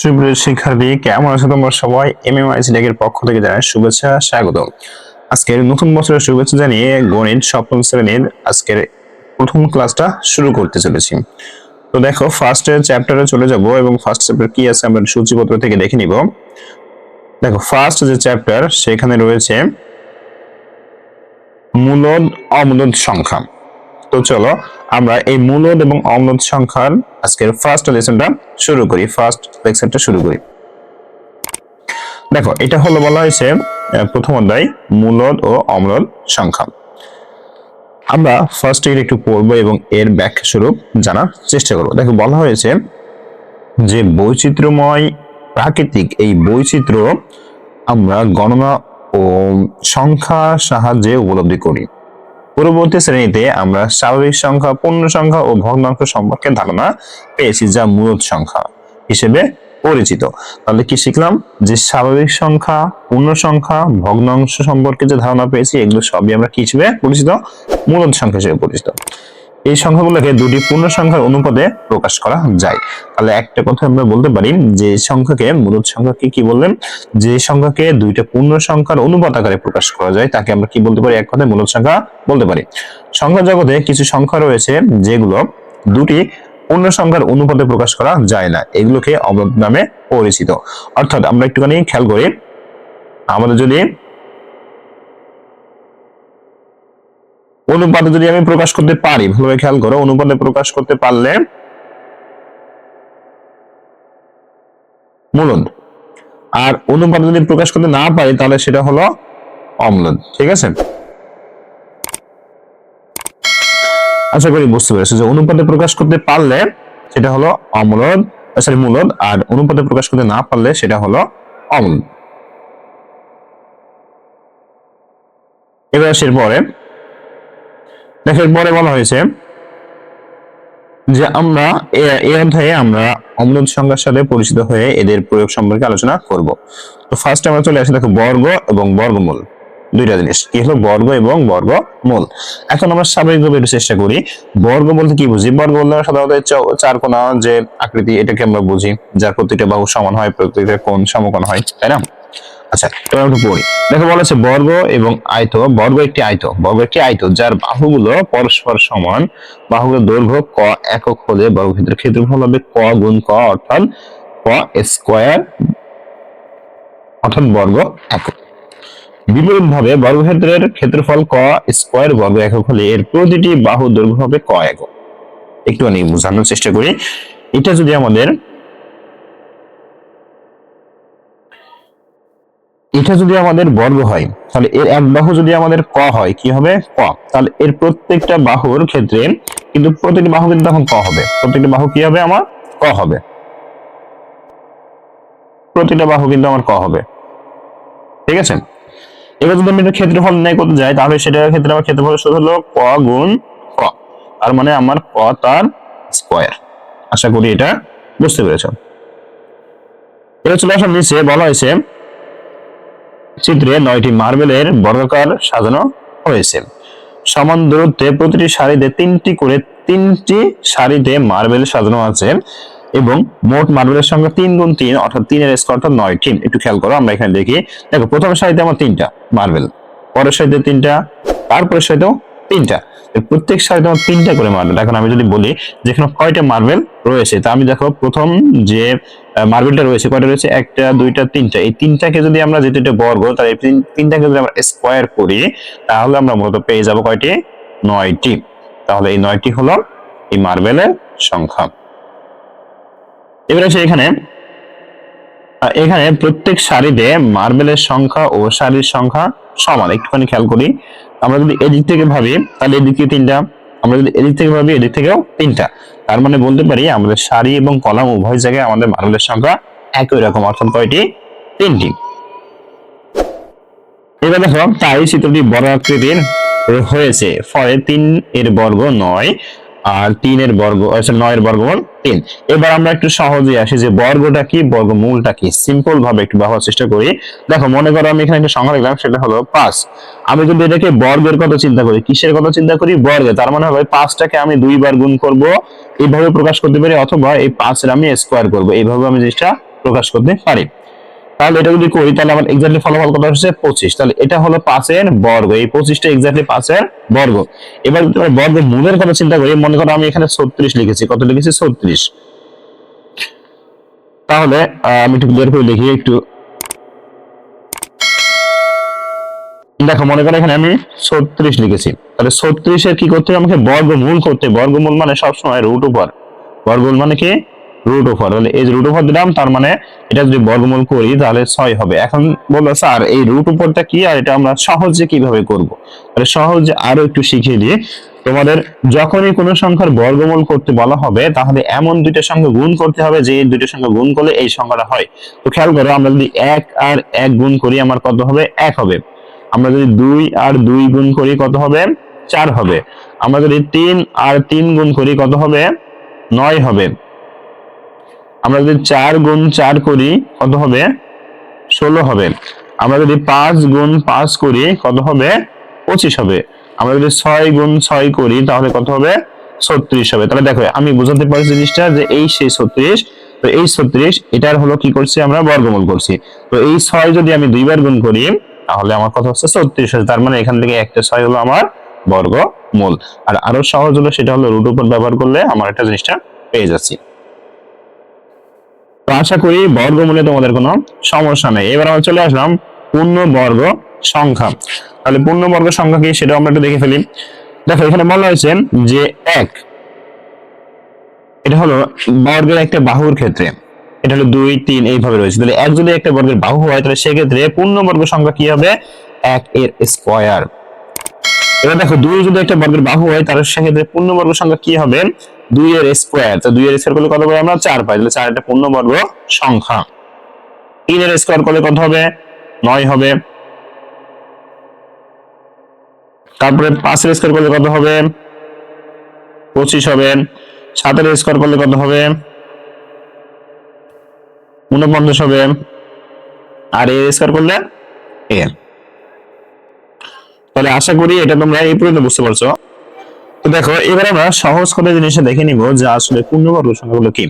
সুপ্রিয় শিক্ষার্থী, কেমন আছো তোমরা সবাই? এমএমআইসি এর পক্ষ থেকে জানাই শুভেচ্ছা, স্বাগত। আজকের নতুন বছরের শুভেচ্ছা জানিয়ে গণিত সপ্তম শ্রেণীর আজকের প্রথম ক্লাসটা শুরু করতে চলেছি। তো দেখো, ফার্স্ট চ্যাপ্টারে চলে যাব এবং ফার্স্ট চ্যাপ্টার কি আছে আমরা সূচিপত্র থেকে দেখে নিব। দেখো, ফার্স্ট যে চ্যাপ্টার সেখানে রয়েছে মূলদ অমূলদ সংখ্যা। তো চলো আমরা এই মূলদ এবং অমূলদ সংখ্যার আজকের ফার্স্ট লেসনটা শুরু করি, ফার্স্ট লেকচারটা শুরু করি। দেখো, এটা হলো বলা হয়েছে প্রথম অধ্যায় মূলদ ও অমূলদ সংখ্যা। আমরা ফার্স্ট এর একটু পড়বো এবং এর ব্যাখ্যা স্বরূপ জানার চেষ্টা করবো। দেখো, বলা হয়েছে যে বৈচিত্র্যময় প্রাকৃতিক এই বৈচিত্র্য আমরা গণনা ও সংখ্যার সাহায্যে উপলব্ধি করি। পূর্ববর্তী শ্রেণীতে আমরা স্বাভাবিক সংখ্যা, পূর্ণ সংখ্যা ও ভগ্নাংশ সম্পর্কে ধারণা পেয়েছি, যা মূলদ সংখ্যা হিসেবে পরিচিত। তাহলে কি শিখলাম? যে স্বাভাবিক সংখ্যা, পূর্ণ সংখ্যা, ভগ্নাংশ সম্পর্কে যে ধারণা পেয়েছি, এগুলো সবই আমরা কি হিসেবে পরিচিত? মূলদ সংখ্যা হিসেবে পরিচিত। এই সংখ্যাগুলোকে দুটি পূর্ণ সংখ্যার অনুপাতে প্রকাশ করা যায়। তাহলে একটা কথা আমরা বলতে পারি যে সংখ্যাকে, মূলদ সংখ্যাকে কি বললেন? যে সংখ্যাকে দুইটা পূর্ণ সংখ্যার অনুপাত আকারে প্রকাশ করা যায় তাকে আমরা কি বলতে পারি? এক কথায় মূলদ সংখ্যা বলতে পারি। সংখ্যা জগতে কিছু সংখ্যা রয়েছে যেগুলো দুটি পূর্ণ সংখ্যার অনুপাতে প্রকাশ করা যায় না, এগুলোকে অমূলদ নামে পরিচিত। অর্থাৎ আমরা একটুখানি খেয়াল করি, আমাদের যদি অনুপাতে যদি আমি প্রকাশ করতে পারি, ভালোভাবে খেয়াল করো, অনুপাতে প্রকাশ করতে পারলে মূলদ, আর অনুপাতে যদি প্রকাশ করতে না পারি তাহলে সেটা হলো অম্লদ। ঠিক আছে, আশা করি বুঝতে পেরেছো যে অনুপাতে প্রকাশ করতে পারলে সেটা হলো অম্লদ, সরি মূলদ, আর অনুপাতে প্রকাশ করতে না পারলে সেটা হলো অম্লদ। এবার আসের পরে দেখার পরে বলা হয়েছে যে আমরা এই অধ্যায়ে আমরা অম্লদ সংখ্যার সাথে পরিচিত হয়ে এদের প্রয়োগ সম্পর্কে আলোচনা করব। তো ফার্স্ট আমরা চলে আসি, দেখো, বর্গ এবং বর্গমূল, দুইটা জিনিস কি হলো? বর্গ এবং বর্গমূল। এখন আমরা স্বাভাবিকভাবে একটু চেষ্টা করি, বর্গ বলতে কি বুঝি? বর্গ বলতে সাধারণত চারকোণা যে আকৃতি, এটাকে আমরা বুঝি, যার প্রত্যেকটা বাহু সমান হয়, প্রত্যেকটা কোণ সমকোণ হয়, তাই না? আচ্ছা, এবার একটু পড়ি। দেখো, বলা আছে বর্গ এবং আয়ত। বর্গ একটি আয়ত, বর্গ একটি আয়ত যার বাহুগুলো পরস্পর সমান। বাহুগুলোর দৈর্ঘ্য ক একক হলে বর্গক্ষেত্রের ক্ষেত্রফল হবে ক গুণ ক, অর্থাৎ ক স্কয়ার, অর্থাৎ বর্গ একক। বিপরীত ভাবে বর্গক্ষেত্রের ক্ষেত্রফল ক স্কয়ার বর্গ একক হলে এর প্রতিটি বাহু দৈর্ঘ্য হবে ক একক। একটুখানি বোঝানোর চেষ্টা করি। এটা যদি আমাদের বর্গ হয়, তাহলে এর এক বাহু যদি আমাদের ক হয়, কি হবে? ক। তাহলে এর প্রত্যেকটা বাহুর ক্ষেত্রে কিন্তু প্রতিটি বাহু কিন্তু তখন ক হবে, প্রত্যেকটা বাহু কি হবে? আমার ক হবে, প্রতিটা বাহু কিন্তু আমার ক হবে। ঠিক আছে, এবার যদি আমি ক্ষেত্রফল নির্ণয় করতে যাই, তাহলে সেটার ক্ষেত্রে আমার ক্ষেত্রফল সূত্র হলো ক গুণ ক, তার মানে আমার ক তার স্কয়ার। আশা করি এটা বুঝতে পেরেছ। এবার চলে আসার নিচে বলা হয়েছে চিত্রে 9টি মার্বেলের বর্গাকার সাজানো হয়েছে। সমান দূরত্বে প্রতিটি সারিতে তিনটি সারিতে মার্বেল সাজানো আছে এবং মোট মার্বেলের সংখ্যা 3 গুণ 3, অর্থাৎ 3 এর স্কয়ার, অর্থাৎ 9টি। একটু খেয়াল করো, আমরা এখানে দেখি, দেখো, প্রথম সারিতে আমার 3টা মার্বেল, পরের সারিতে 3টা, তারপরের সারিতেও 3টা, প্রত্যেক সারিতে আমার 3টা করে মার্বেল। এখন আমি যদি বলি যে এখানে কয়টা মার্বেল রয়েছে, তা আমি দেখো প্রথম যে মার্বেলটা রয়েছে, কয়টা রয়েছে? 1টা 2টা 3টা। এই 3টাকে যদি আমরা, যেহেতু এটা বর্গ, তাহলে এই 3টাকে যদি আমরা স্কয়ার করি, তাহলে আমরা মূলত পেয়ে যাব কয়টি? 9টি। তাহলে এই 9টি হলো এই মার্বেলের সংখ্যা। এবার আসে এখানে প্রত্যেক সারিতে মার্বেলের সংখ্যা ও সারির সংখ্যা সমান। একটুখানি খেয়াল করি, আমরা যদি এদিক থেকে ভাবি তাহলে এদিক থেকে 3টা, আমরা যদি এদিক থেকে ভাবি এদিক থেকেও 3টা। তার মানে বলতে পারি আমাদের সারি এবং কলাম উভয় জায়গায় আমাদের মার্বেলের সংখ্যা একই রকম, অর্থাৎ কয়টি? 3টি। এবার দেখো, তাই চিত্রটি বড় আকৃতির হয়েছে, ফলে 3 এর বর্গ 9 আর 3 এর বর্গ, 9 এর বর্গমূল 3। এবার আমরা একটু সহজে আসি যে বর্গটা কি, বর্গমূলটা কি, সিম্পল ভাবে একটু ভাবার চেষ্টা করি। দেখো, মনে করো আমি এখানে একটা সংখ্যা লিখলাম, সেটা হলো 5। আমি যদি এটাকে বর্গের কথা চিন্তা করি, কিসের কথা চিন্তা করি? বর্গে। তার মানে হবে 5টাকে আমি 2 বার গুণ করব, এইভাবে প্রকাশ করতে পারি, অথবা এই 5 এর আমি স্কয়ার করব, এইভাবে আমি জিনিসটা প্রকাশ করতে পারি। তাহলে এটা যদি করি তাহলে আমার এক্স্যাক্টলি ফলাফল কত হচ্ছে 25। তাহলে এটা হলো 5 এর বর্গ, এই 25টা এক্স্যাক্টলি 5 এর বর্গ। এবার যদি আমরা বর্গমূলের কথা চিন্তা করি, মনে করো আমি এখানে 36 লিখেছি, কত লিখেছি 36। তাহলে আমি একটু ক্লিয়ার করে লিখি একটু, দেখো মনে করো এখানে আমি 36 লিখেছি, তাহলে 36 এর কি করতে হবে আমাকে বর্গমূল করতে। বর্গমূল মানে সবসময় রুট ওভার, বর্গমূল মানে কি রুট ওভার। তাহলে এই যে রুট ওভার দিলাম, তার মানে এটা যদি বর্গমূল করি তাহলে 6 হবে। এখন বলবো স্যার এই রুট ওভারটা কি আর এটা আমরা সহজে কিভাবে করব? তাহলে সহজে আরো একটু শিখিয়ে দিই তোমাদের। যখনই কোনো সংখ্যার বর্গমূল করতে বলা হবে তাহলে এমন দুইটা সংখ্যা গুণ করতে হবে যে দুইটা সংখ্যা গুণ করলে এই সংখ্যাটা হয়। তো খেয়াল করো, আমরা যদি 1 আর 1 গুণ করি আমার কত হবে 1 হবে। আমরা যদি 2 আর 2 গুণ করি কত হবে 4 হবে। আমরা যদি 3 আর 3 গুণ করি কত হবে 9 হবে। আমরা যদি 4 গুণ 4 করি কত হবে 16 হবে। আমরা যদি 5 গুণ 5 করি কত হবে 25 হবে। আমরা যদি 6 গুণ 6 করি তাহলে কত হবে 36 হবে। তাহলে দেখো আমি বুঝাতে পারছি জিনিসটা যে এই সেই 36। তো এই 36 এটার হলো কি করছি আমরা বর্গমূল করছি। তো এই 6 যদি আমি দুইবার গুণ করি তাহলে আমার কত হচ্ছে 36 হচ্ছে। তার মানে এখান থেকে একটা 6 হলো আমার বর্গমূল। আর আরো সহজ হলো সেটা হলো রুট ওভার ব্যবহার করলে আমার একটা জিনিসটা পেয়ে যাচ্ছি। তো আশা করি বর্গমূলে তোমাদের কোনো সমস্যা নেই। এবার আমরা চলে আসলাম পূর্ণবর্গ সংখ্যা। তাহলে পূর্ণবর্গ সংখ্যা কি সেটা আমরা একটু দেখে ফেলি। দেখো এখানে বলা হয়েছে যে 1 এটা হলো বর্গের একটা বাহুর ক্ষেত্রে, এটা হলো 2 3 এইভাবে রয়েছে। তাহলে 1 যদি একটা বর্গের বাহু হয় তাহলে সেক্ষেত্রে পূর্ণবর্গ সংখ্যা কি হবে 1 এর স্কয়ার। এবার দেখো 2 যদি একটা বর্গের বাহু হয় তাহলে সেক্ষেত্রে পূর্ণবর্গ সংখ্যা কি হবে 2 এর স্কয়ার। তো 2 এর স্কয়ার করলে কত পাই আমরা 4 পাই। তাহলে 4 একটা পূর্ণবর্গ সংখ্যা। 3 এর স্কয়ার করলে কত হবে 9 হবে। তারপরে 5 এর স্কয়ার করলে কত হবে 25 হবে। 7 এর স্কয়ার করলে কত হবে 49 হবে। আর এর স্কয়ার করলে a। তাহলে আশা করি এটা তোমরা এই পর্যন্ত বুঝতে পারছো। তো দেখো এবার আমরা সহজ করে জিনিসটা দেখে নিব যে আসলে পূর্ণবর্গ সংখ্যাগুলো কি।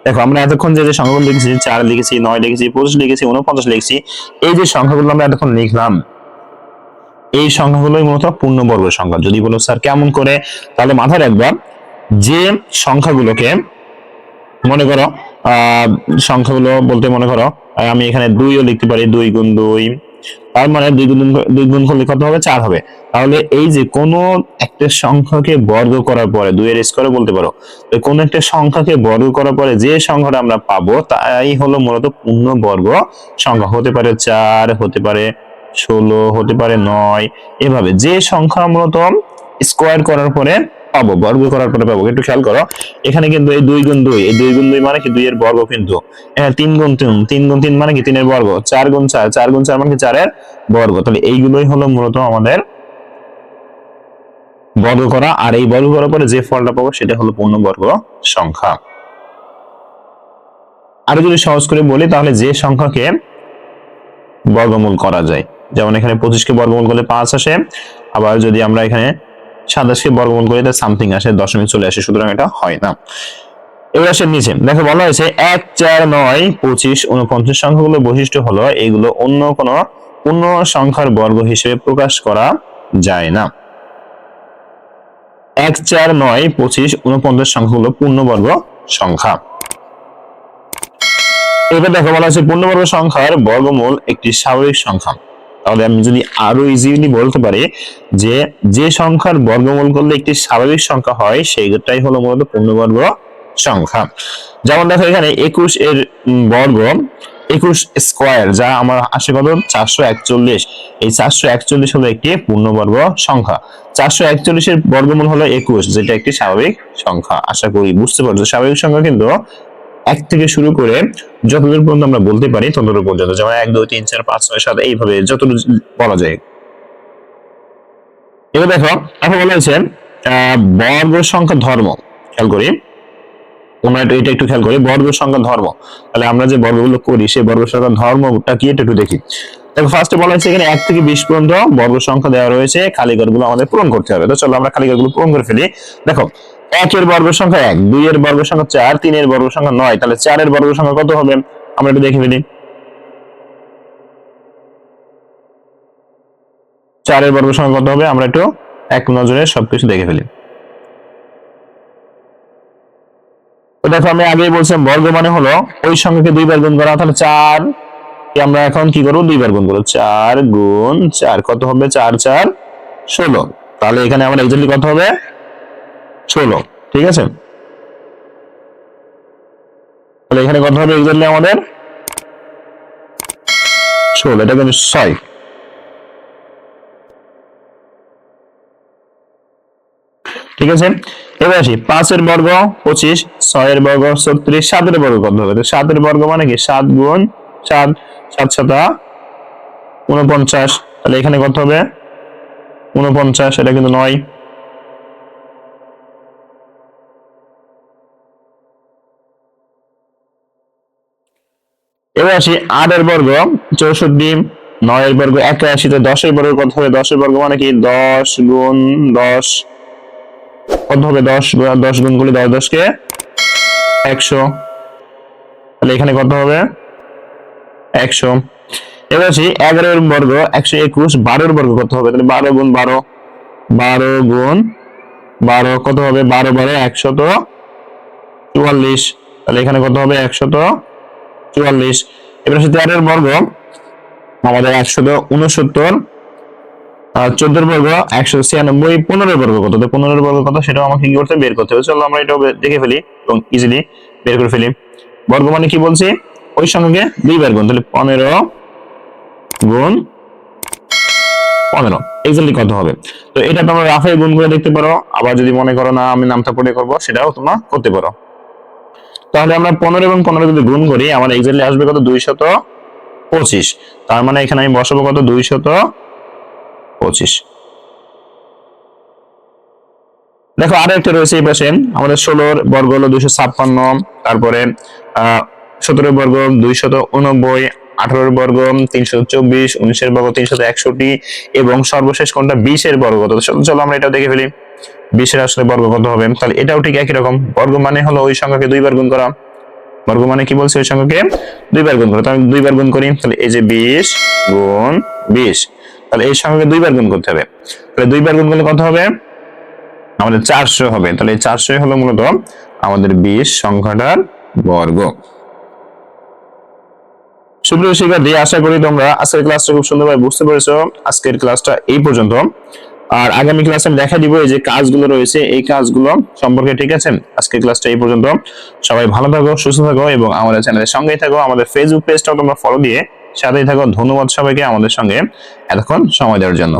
দেখো আমরা এতক্ষণ যে সংখ্যাগুলো লিখেছি 4 লিখেছি, 9 লিখেছি, 25 লিখেছি, 49 লিখেছি, এই যে সংখ্যাগুলো আমরা এতক্ষণ লিখলাম এই সংখ্যাগুলোই মূলত পূর্ণবর্গ সংখ্যা। যদি বলো স্যার কেমন করে, তাহলে মাথায় রাখবা যে সংখ্যাগুলোকে মনে করো সংখ্যাগুলো বলতে মনে করো আমি এখানে 2ও লিখতে পারি, 2 গুণ 2, তার মানে 2 গুণ করলে কত হবে 4 হবে। তাহলে এই যে কোন একটা সংখ্যাকে বর্গ করার পরে 2 এর স্কয়ার বলতে পারো, তো কোন একটা সংখ্যাকে বর্গ করার পরে যে সংখ্যাটা আমরা পাবো তাই হলো মূলত পূর্ণবর্গ সংখ্যা। হতে পারে 4, হতে পারে 16, হতে পারে 9, এভাবে যে সংখ্যা মূলত স্কয়ার করার পরে পাবো, বর্গ করার পরে পাবো। একটু খেয়াল করো এখানে কিন্তু এই 2 গুণ 2, এই 2 গুণ 2 মানে কি 2 এর বর্গ, কিন্তু 3 গুণ 3, 3 গুণ 3 মানে কি 3 এর বর্গ, 4 গুণ 4, 4 গুণ 4 মানে কি 4 এর বর্গ। তাহলে এইগুলোই হলো মূলত আমাদের বর্গ করা। আর এই বর্গ করার পরে যে ফলটা পাবো সেটা হলো পূর্ণবর্গ সংখ্যা। আরো যদি সহজ করে বলি তাহলে যে সংখ্যাকে বর্গমূল করা যায়, যেমন এখানে 25 কে বর্গমূল করলে 5 আসে, আবার যদি আমরা এখানে 27 কে বর্গমূল করি তাহলে সামথিং আসে, দশমিক চলে আসে, সুতরাং এটা হয় না। এবার আসে নিচে, দেখো বলা হয়েছে 1 4 9 25 49 সংখ্যাগুলোর বৈশিষ্ট্য হলো এগুলো অন্য কোনো পূর্ণ সংখ্যার বর্গ হিসেবে প্রকাশ করা যায় না। 1 4 9 25 49 সংখ্যাগুলো পূর্ণবর্গ সংখ্যা। এবার দেখো বলা হয়েছে পূর্ণবর্গ সংখ্যার বর্গমূল একটি স্বাভাবিক সংখ্যা। তাহলে আমি যদি আরো ইজিলি বলতে পারি যে যে সংখ্যার বর্গমূল করলে একটি স্বাভাবিক সংখ্যা হয় সেইটাই হলো মূলত পূর্ণবর্গ সংখ্যা। যেমন দেখো এখানে 21 এর বর্গ 21 স্কয়ার, যা আমার আসে কত 441। এই 441 হলো একটি পূর্ণবর্গ সংখ্যা। 441 এর বর্গমূল হলো 21, যেটা একটি স্বাভাবিক সংখ্যা। আশা করি বুঝতে পারছো স্বাভাবিক সংখ্যা কিন্তু 1 থেকে শুরু করে যতদূর পর্যন্ত আমরা বলতে পারি ততদূর পর্যন্ত, যেমন 1 2 3 4 5 6 7 এইভাবে যতদূর বলা যায়। এবার দেখো এখন বলা হয়েছে বর্গ সংখ্যা ধর্ম। খেয়াল করি তোমরা এটা একটু খেয়াল করি, বর্গ সংখ্যা ধর্ম। তাহলে আমরা যে বর্গগুলো করি সেই বর্গ সংখ্যা ধর্মটা কি এটা একটু দেখি। দেখো ফার্স্টে বলা হয়েছে এখানে 1 থেকে 20 পর্যন্ত বর্গ সংখ্যা দেওয়া রয়েছে, খালি ঘরগুলো আমাদের পূরণ করতে হবে। তো চলো আমরা খালি ঘরগুলো পূরণ করে ফেলি। দেখো 1 এর বর্গ সংখ্যা 1, 2 এর বর্গ সংখ্যা 4, 3 এর বর্গ সংখ্যা 9, তাহলে 4 এর বর্গ সংখ্যা কত হবে আমরা একটু দেখে ফেলি। 4 বর্গ সংখ্যা কত হবে, আমরা একটু এক নজরে সবকিছু দেখে ফেলি। তো দেখো আমি আগেই বলছিলাম বর্গ মানে হলো ওই সংখ্যাকে 2 বার গুণ করা, তাহলে 4 আমরা এখন কি করবো, 2 বার গুণ করবো। 4 গুণ 4 কত হবে, 4 4 16। তাহলে এখানে আমার এক্স্যাক্টলি কত হবে, 16। ঠিক আছে, তাহলে এখানে কত হবে এক্স্যাক্টলি আমাদের 16, এটা কিন্তু 6। ঠিক আছে, এবার আসি 5 এর বর্গ 25, 6 এর বর্গ 36, 7 এর বর্গ কত হবে? 7 এর বর্গ মানে কি 7 গুণ 7, 7 7 49। তাহলে এখানে কত হবে 49, এটা কিন্তু 9। এবার আসি 8 এর বর্গ 64, 9 এর বর্গ 81, তো 10 এর বর্গ কত হবে? 10 এর বর্গ মানে কি 10 গুণ 10 কত হবে, 10 গুণ করলে 10 10 কে 100। তাহলে এখানে কত হবে 100। এবার আসি 11 এর বর্গ 121, 12 এর বর্গ কত হবে? তাহলে 12 গুণ 12, 12 গুণ 12 কত হবে, 12 12 144। তাহলে এখানে কত হবে 144। এবার আসি 13 এর বর্গ আমাদের 169, 14 এর বর্গ 196, 15 এর বর্গ কত? তো 15 এর বর্গ কত সেটাও আমাকে কি করতে হবে, বের করতে হবে। চলো আমরা এটাও দেখে ফেলি এবং ইজিলি বের করে ফেলি। বর্গ মানে কি বলছি, ওই সংখ্যাকে 2 বার গুণ, তাহলে 15 গুণ 15 এক্স্যাক্টলি কত হবে। তো এটা তোমরা রাফে গুণ করে দেখতে পারো, আবার যদি মনে করো না আমি নামটা পড়ে করব সেটাও তোমরা করতে পারো। তাহলে আমরা 15 এবং 15 যদি গুণ করি আমার এক্স্যাক্টলি আসবে কত, 225। তার মানে এখানে আমি বসাবো কত, 225। দেখো আরো একটা রয়েছে এই পাশে আমাদের 16 বর্গ হলো 256, তারপরে 17 বর্গ 289, 18 বর্গ 324, 19 বর্গ 361 এবং সর্বশেষ কোনটা 20 এর বর্গ কত। চলো আমরা এটাও দেখে ফেলি 20 এর আসলে বর্গ কত হবে। তাহলে এটাও ঠিক একই রকম, বর্গ মানে হলো ওই সংখ্যাকে 2 বার গুণ করা। বর্গ মানে কি বলছে, ওই সংখ্যাকে 2 বার গুণ করা। তাহলে 2 বার গুণ করি, তাহলে এই যে 20 গুণ 20, তাহলে এই সংখ্যাকে 2 বার গুণ করতে হবে। তাহলে 2 বার গুণ করলে কত হবে, আমাদের 400 হবে। তাহলে এই 400 হলো মূলত আমাদের 20 সংখ্যাটার বর্গ। সুপ্রিয় শিক্ষার্থী, আশা করি তোমরা আজকের ক্লাসটা খুব সুন্দরভাবে বুঝতে পেরেছো। আজকের ক্লাসটা এই পর্যন্ত, আর আগামী ক্লাসে আমি দেখা দিব এই যে কাজগুলো রয়েছে এই কাজগুলো সম্পর্কে। ঠিক আছে, আজকের ক্লাসটা এই পর্যন্ত। সবাই ভালো থাকো, সুস্থ থাকো এবং আমাদের চ্যানেলের সঙ্গেই থাকো। আমাদের ফেসবুক পেজটাও তোমরা ফলো দিয়ে সাথেই থাকো। ধন্যবাদ সবাইকে আমাদের সঙ্গে এতক্ষণ সময় দেওয়ার জন্য।